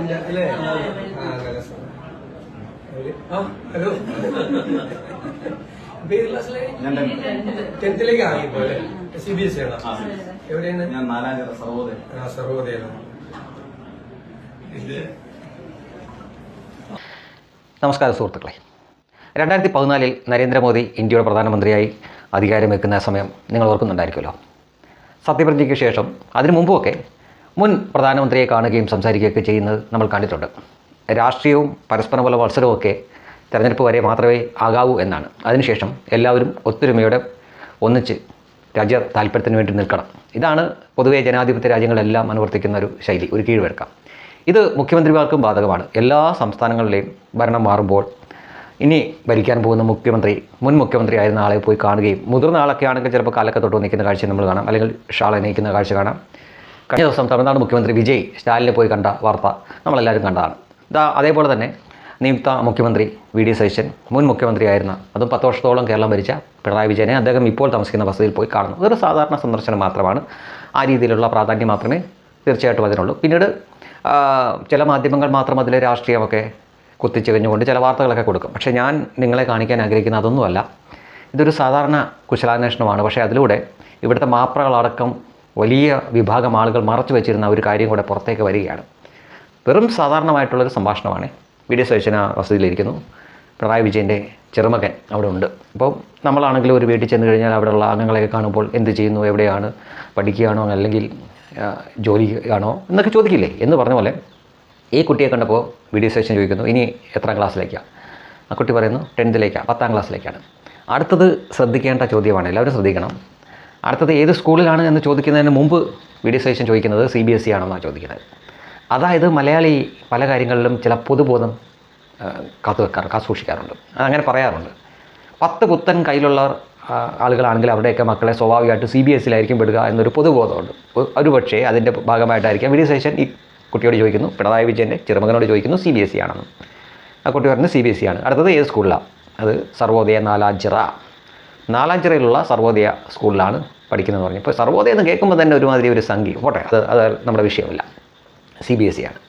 അല്ലേ? ഹലോ, ഏത് ക്ലാസ്സിലായി? 10th ആയിപ്പോ അല്ലേ? CBSE ആണോ? എവിടെയാണ്? ഞാൻ 4ാം സർവോദയ. സർവോദയാണ്. നമസ്കാരം സുഹൃത്തുക്കളെ. 2014 നരേന്ദ്രമോദി ഇന്ത്യയുടെ പ്രധാനമന്ത്രിയായി അധികാരം വെക്കുന്ന സമയം നിങ്ങൾ ഓർക്കുന്നുണ്ടായിരിക്കുമല്ലോ. സത്യപ്രതിജ്ഞയ്ക്ക് ശേഷം അതിനു മുമ്പുമൊക്കെ മുൻ പ്രധാനമന്ത്രിയെ കാണുകയും സംസാരിക്കുകയൊക്കെ ചെയ്യുന്നത് നമ്മൾ കണ്ടിട്ടുണ്ട്. രാഷ്ട്രീയവും പരസ്പരമുള്ള മത്സരവും ഒക്കെ തെരഞ്ഞെടുപ്പ് വരെ മാത്രമേ ആകാവൂ എന്നാണ്. അതിനുശേഷം എല്ലാവരും ഒത്തൊരുമയോടെ ഒന്നിച്ച് രാജ്യ താല്പര്യത്തിന് വേണ്ടി നിൽക്കണം. ഇതാണ് പൊതുവേ ജനാധിപത്യ രാജ്യങ്ങളെല്ലാം അനുവർത്തിക്കുന്ന ഒരു ശൈലി, ഒരു കീഴ്വഴക്കം. ഇത് മുഖ്യമന്ത്രിമാർക്കും ബാധകമാണ്. എല്ലാ സംസ്ഥാനങ്ങളിലെയും ഭരണം മാറുമ്പോൾ ഇനി ഭരിക്കാൻ പോകുന്ന മുൻ മുഖ്യമന്ത്രി ആയിരുന്ന ആളെ പോയി കാണുകയും, മുതിർന്ന ആളൊക്കെ ആണെങ്കിൽ ചിലപ്പോൾ കാലൊക്കെ തൊട്ട് നിൽക്കുന്ന കാഴ്ച നമ്മൾ കാണാം, അല്ലെങ്കിൽ ഷാൾ അനയിക്കുന്ന കാഴ്ച കാണാം. കഴിഞ്ഞ ദിവസം തമിഴ്നാട് മുഖ്യമന്ത്രി വിജയ് സ്റ്റാലിനെ പോയി കണ്ട വാർത്ത നമ്മളെല്ലാവരും കണ്ടതാണ്. അതേപോലെ തന്നെ നിയുക്ത മുഖ്യമന്ത്രി VD സതീശൻ മുൻ മുഖ്യമന്ത്രിയായിരുന്ന, അതും 10 വർഷത്തോളം കേരളം ഭരിച്ച പിണറായി വിജയനെ അദ്ദേഹം ഇപ്പോൾ താമസിക്കുന്ന വസതിയിൽ പോയി കാണുന്നു. അതൊരു സാധാരണ സന്ദർശനം മാത്രമാണ്. ആ രീതിയിലുള്ള പ്രാധാന്യം മാത്രമേ തീർച്ചയായിട്ടും അതിനുള്ളൂ. പിന്നീട് ചില മാധ്യമങ്ങൾ മാത്രം അതിലെ രാഷ്ട്രീയമൊക്കെ കുത്തിച്ചെറിഞ്ഞുകൊണ്ട് ചില വാർത്തകളൊക്കെ കൊടുക്കും. പക്ഷേ ഞാൻ നിങ്ങളെ കാണിക്കാൻ ആഗ്രഹിക്കുന്ന അതൊന്നുമല്ല. ഇതൊരു സാധാരണ കുശലാന്വേഷണമാണ്. പക്ഷേ അതിലൂടെ ഇവിടുത്തെ മാപ്രകളടക്കം വലിയ വിഭാഗം ആളുകൾ മറച്ചു വെച്ചിരുന്ന ഒരു കാര്യം കൂടെ പുറത്തേക്ക് വരികയാണ്. വെറും സാധാരണമായിട്ടുള്ളൊരു സംഭാഷണമാണ്. VD സതീശൻ വസതിയിലിരിക്കുന്നു, പിണറായി വിജയൻ്റെ ചെറുമകൻ അവിടെ ഉണ്ട്. അപ്പോൾ നമ്മളാണെങ്കിലും ഒരു വീട്ടിൽ ചെന്ന് കഴിഞ്ഞാൽ അവിടെയുള്ള അംഗങ്ങളെയൊക്കെ കാണുമ്പോൾ എന്ത് ചെയ്യുന്നു, എവിടെയാണ്, പഠിക്കുകയാണോ അല്ലെങ്കിൽ ജോലിയാണോ എന്നൊക്കെ ചോദിക്കില്ലേ എന്ന് പറഞ്ഞ പോലെ ഈ കുട്ടിയെ കണ്ടപ്പോൾ VD സതീശൻ ചോദിക്കുന്നു, ഇനി എത്രാം ക്ലാസ്സിലേക്കാണ്? ആ കുട്ടി പറയുന്നു 10th 10ാം ക്ലാസ്സിലേക്കാണ്. അടുത്തത് ശ്രദ്ധിക്കേണ്ട ചോദ്യമാണ്, എല്ലാവരും ശ്രദ്ധിക്കണം. അടുത്തത് ഏത് സ്കൂളിലാണ് എന്ന് ചോദിക്കുന്നതിന് മുമ്പ് VD സതീശൻ ചോദിക്കുന്നത് CBSE ആണെന്നാണ് ചോദിക്കുന്നത്. അതായത് മലയാളി പല കാര്യങ്ങളിലും ചില പൊതുബോധം കാത്തു സൂക്ഷിക്കാറുണ്ട്, അങ്ങനെ പറയാറുണ്ട്. 10 പുത്തൻ കയ്യിലുള്ള ആളുകളാണെങ്കിൽ അവരുടെയൊക്കെ മക്കളെ സ്വാഭാവികമായിട്ട് CBSEയിലായിരിക്കും വിടുക എന്നൊരു പൊതുബോധമുണ്ട്. ഒരുപക്ഷേ അതിൻ്റെ ഭാഗമായിട്ടായിരിക്കാം VD സതീശൻ ഈ കുട്ടിയോട് ചോദിക്കുന്നു, പിണറായി വിജയൻ്റെ ചെറുമകനോട് ചോദിക്കുന്നു CBSE ആണെന്ന്. ആ കുട്ടി പറയുന്നത് CBSE ആണ്. അടുത്തത് ഏത് സ്കൂളിലാണ്? അത് സർവോദയ നാലാഞ്ചിറയിലുള്ള സർവോദയ സ്കൂളിലാണ് പഠിക്കുന്നതെന്ന് പറഞ്ഞു. ഇപ്പോൾ സർവോദയ എന്ന് കേൾക്കുമ്പോൾ തന്നെ ഒരുമാതിരി ഒരു സംഖ്യ പോട്ടെ, അത് നമ്മുടെ വിഷയമല്ല. CBSE ആണ്.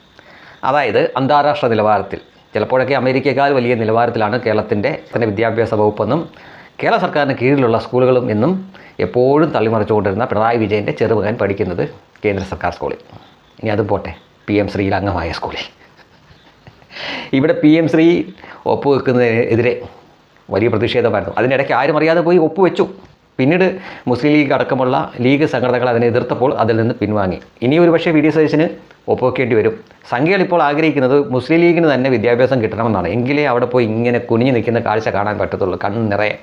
അതായത് അന്താരാഷ്ട്ര നിലവാരത്തിൽ, ചിലപ്പോഴൊക്കെ അമേരിക്കയേക്കാൾ വലിയ നിലവാരത്തിലാണ് കേരളത്തിൻ്റെ തന്നെ വിദ്യാഭ്യാസ വകുപ്പെന്നും കേരള സർക്കാരിന് കീഴിലുള്ള സ്കൂളുകളും എന്നും എപ്പോഴും തള്ളിമറിച്ചുകൊണ്ടിരുന്ന പിണറായി വിജയൻ്റെ ചെറുമകൻ പഠിക്കുന്നത് കേന്ദ്ര സർക്കാർ സ്കൂളിൽ. ഇനി അതും പോട്ടെ, PM ശ്രീയിൽ അംഗമായ സ്കൂളിൽ. ഇവിടെ PM ശ്രീ ഒപ്പുവെക്കുന്നതിനെതിരെ വലിയ പ്രതിഷേധമായിരുന്നു. അതിനിടയ്ക്ക് ആരും അറിയാതെ പോയി ഒപ്പുവെച്ചു. പിന്നീട് മുസ്ലിം ലീഗ് അടക്കമുള്ള ലീഗ് സംഘടനകൾ അതിനെ എതിർത്തപ്പോൾ അതിൽ നിന്ന് പിൻവാങ്ങി. ഇനി ഒരു പക്ഷേ VD സതീശന് ഒപ്പുവെക്കേണ്ടി വരും. സംഖ്യകൾ ഇപ്പോൾ ആഗ്രഹിക്കുന്നത് മുസ്ലിം ലീഗിന് തന്നെ വിദ്യാഭ്യാസം കിട്ടണമെന്നാണ്. എങ്കിലേ അവിടെ പോയി ഇങ്ങനെ കുനിഞ്ഞു നിൽക്കുന്ന കാഴ്ച കാണാൻ പറ്റത്തുള്ളൂ. കണ്ണ് നിറയെ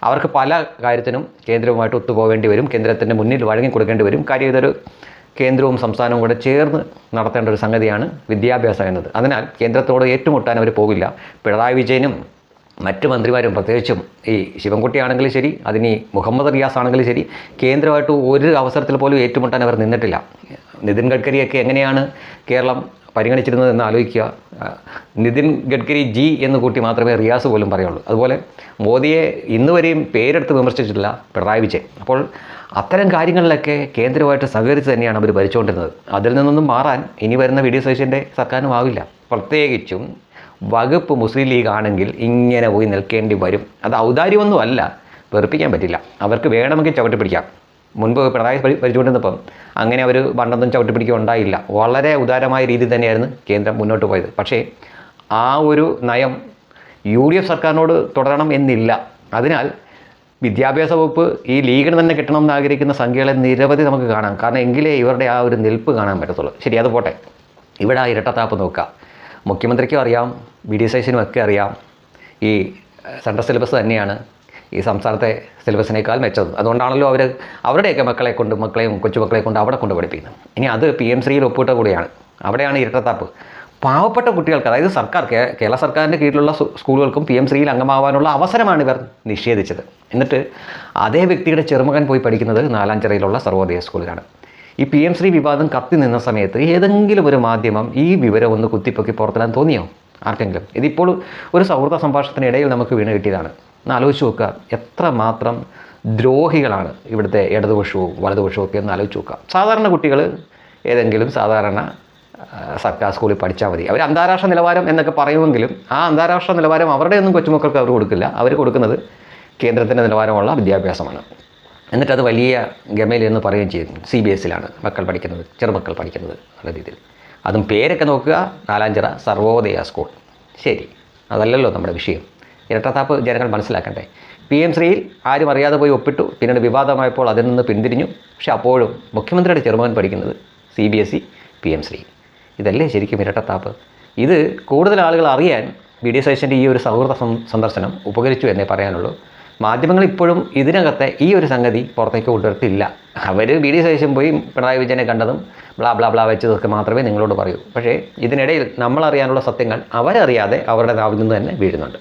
അവർക്ക് പല കാര്യത്തിനും കേന്ദ്രവുമായിട്ട് ഒത്തുപോകേണ്ടി വരും, കേന്ദ്രത്തിൻ്റെ മുന്നിൽ വഴങ്ങി കൊടുക്കേണ്ടി വരും. കാര്യം ഇതൊരു കേന്ദ്രവും സംസ്ഥാനവും കൂടെ ചേർന്ന് നടത്തേണ്ട ഒരു സംഗതിയാണ് വിദ്യാഭ്യാസം എന്നത്. അതിനാൽ കേന്ദ്രത്തോട് ഏറ്റുമുട്ടാൻ അവർ പോകില്ല. പിണറായി വിജയനും മറ്റ് മന്ത്രിമാരും, പ്രത്യേകിച്ചും ഈ ശിവൻകുട്ടിയാണെങ്കിലും ശരി, അതിനി മുഹമ്മദ് റിയാസ് ആണെങ്കിലും ശരി, കേന്ദ്രമായിട്ട് ഒരു അവസരത്തിൽ പോലും ഏറ്റുമുട്ടാൻ അവർ നിന്നിട്ടില്ല. നിതിൻ ഗഡ്കരിയൊക്കെ എങ്ങനെയാണ് കേരളം പരിഗണിച്ചിരുന്നത് എന്ന് ആലോചിക്കുക. നിതിൻ ഗഡ്കരി ജി എന്ന് കൂട്ടി മാത്രമേ റിയാസ് പോലും പറയുള്ളൂ. അതുപോലെ മോദിയെ ഇന്നുവരെയും പേരെടുത്ത് വിമർശിച്ചിട്ടില്ല പിണറായി വിജയൻ. അപ്പോൾ അത്തരം കാര്യങ്ങളിലൊക്കെ കേന്ദ്രമായിട്ട് സഹകരിച്ച് തന്നെയാണ് അവർ ഭരിച്ചുകൊണ്ടിരുന്നത്. അതിൽ നിന്നൊന്നും മാറാൻ ഇനി വരുന്ന VD സതീശൻ്റെ സർക്കാരിനും ആവില്ല. പ്രത്യേകിച്ചും വകുപ്പ് മുസ്ലിം ലീഗ് ആണെങ്കിൽ ഇങ്ങനെ പോയി നിൽക്കേണ്ടി വരും. അത് ഔദാര്യമൊന്നും അല്ല, വെറുപ്പിക്കാൻ പറ്റില്ല. അവർക്ക് വേണമെങ്കിൽ ചവിട്ടി പിടിക്കാം. മുൻപ് പിണറായി ഭരിച്ചുകൊണ്ടിരുന്നപ്പം അങ്ങനെ അവർ ബണ്ടൊന്നും ചവിട്ടി പിടിക്കുക ഉണ്ടായില്ല. വളരെ ഉദാരമായ രീതിയിൽ തന്നെയായിരുന്നു കേന്ദ്രം മുന്നോട്ട് പോയത്. പക്ഷേ ആ ഒരു നയം UDF സർക്കാരിനോട് തുടരണം എന്നില്ല. അതിനാൽ വിദ്യാഭ്യാസ വകുപ്പ് ഈ ലീഗിന് തന്നെ കിട്ടണമെന്ന് ആഗ്രഹിക്കുന്ന സംഖ്യകളെ നിരവധി നമുക്ക് കാണാം. കാരണം എങ്കിലേ ഇവരുടെ ആ ഒരു നിൽപ്പ് കാണാൻ പറ്റത്തുള്ളൂ. ശരി, അത് പോട്ടെ. ഇവിടെ ആ ഇരട്ടത്താപ്പ് നോക്കുക. മുഖ്യമന്ത്രിക്കും അറിയാം, VD സതീശനും ഒക്കെ അറിയാം, ഈ സെൻട്രൽ സിലബസ് തന്നെയാണ് ഈ സംസ്ഥാനത്തെ സിലബസിനേക്കാൾ മെച്ചത്. അതുകൊണ്ടാണല്ലോ അവർ അവരുടെയൊക്കെ മക്കളെയും കൊച്ചുമക്കളെ കൊണ്ട് അവിടെ കൊണ്ട് പഠിപ്പിക്കുന്നത്. ഇനി അത് PM ശ്രീയിൽ ഒപ്പിട്ട കൂടിയാണ്. അവിടെയാണ് ഇരട്ടത്താപ്പ്. പാവപ്പെട്ട കുട്ടികൾക്ക്, അതായത് കേരള സർക്കാരിൻ്റെ കീഴിലുള്ള സ്കൂളുകൾക്കും PM ശ്രീയിൽ അംഗമാവാനുള്ള അവസരമാണ് ഇവർ നിഷേധിച്ചത്. എന്നിട്ട് അതേ വ്യക്തിയുടെ ചെറുമകൻ പോയി പഠിക്കുന്നത് നാലാഞ്ചിറയിലുള്ള സർവോദയ സ്കൂളിലാണ്. ഈ PM ശ്രീ വിവാദം കത്തി നിന്ന സമയത്ത് ഏതെങ്കിലും ഒരു മാധ്യമം ഈ വിവരം ഒന്ന് കുത്തിപ്പൊക്കി പുറത്തിടാൻ തോന്നിയോ ആർക്കെങ്കിലും? ഇതിപ്പോൾ ഒരു സൗഹൃദ സംഭാഷണത്തിനിടയിൽ നമുക്ക് വീണ് കിട്ടിയതാണ്. ഒന്ന് ആലോചിച്ച് നോക്കുക, എത്രമാത്രം ദ്രോഹികളാണ് ഇവിടുത്തെ ഇടതുപക്ഷവും വലതുപക്ഷവും ഒക്കെ ഒന്ന് ആലോചിച്ച് നോക്കുക. സാധാരണ കുട്ടികൾ ഏതെങ്കിലും സാധാരണ സർക്കാർ സ്കൂളിൽ പഠിച്ചാൽ മതി. അവർ അന്താരാഷ്ട്ര നിലവാരം എന്നൊക്കെ പറയുമെങ്കിലും ആ അന്താരാഷ്ട്ര നിലവാരം അവരുടെ ഒന്നും കൊച്ചുമക്കൾക്ക് അവർ കൊടുക്കില്ല. അവർ കൊടുക്കുന്നത് കേന്ദ്രത്തിൻ്റെ നിലവാരമുള്ള വിദ്യാഭ്യാസമാണ്. എന്നിട്ടത് വലിയ ഗമയിൽ എന്ന് പറയുകയും ചെയ്യുന്നു. CBSE-ലാണ് മക്കൾ പഠിക്കുന്നത്, ചെറുമക്കൾ പഠിക്കുന്നത് നല്ല രീതിയിൽ. അതും പേരൊക്കെ നോക്കുക, നാലാഞ്ചിറ സർവോദയ സ്കൂൾ. ശരി, അതല്ലല്ലോ നമ്മുടെ വിഷയം. ഇരട്ടത്താപ്പ് ജനങ്ങൾ മനസ്സിലാക്കണ്ടേ. PM ശ്രീയിൽ ആരും അറിയാതെ പോയി ഒപ്പിട്ടു, പിന്നീട് വിവാദമായപ്പോൾ അതിൽ നിന്ന് പിന്തിരിഞ്ഞു. പക്ഷെ അപ്പോഴും മുഖ്യമന്ത്രിയുടെ ചെറുമകൻ പഠിക്കുന്നത് CBSE, PM ശ്രീ. ഇതല്ലേ ശരിക്കും ഇരട്ടത്താപ്പ്? ഇത് കൂടുതൽ ആളുകൾ അറിയാൻ BD സതീശൻ്റെ ഈ ഒരു സൗഹൃദ സന്ദർശനം ഉപകരിച്ചു എന്നേ പറയാനുള്ളൂ. മാധ്യമങ്ങൾ ഇപ്പോഴും ഇതിനകത്തെ ഈ ഒരു സംഗതി പുറത്തേക്ക് കൊണ്ടുവരത്തില്ല. അവർ BD സതീശൻ പോയി പിണറായി വിജയനെ കണ്ടതും ബ്ലാ ബ്ലാ ബ്ലാ വെച്ചതൊക്കെ മാത്രമേ നിങ്ങളോട് പറയൂ. പക്ഷേ ഇതിനിടയിൽ നമ്മളറിയാനുള്ള സത്യങ്ങൾ അവരറിയാതെ അവരുടെ നാവിൽ നിന്ന് തന്നെ വീഴുന്നുണ്ട്.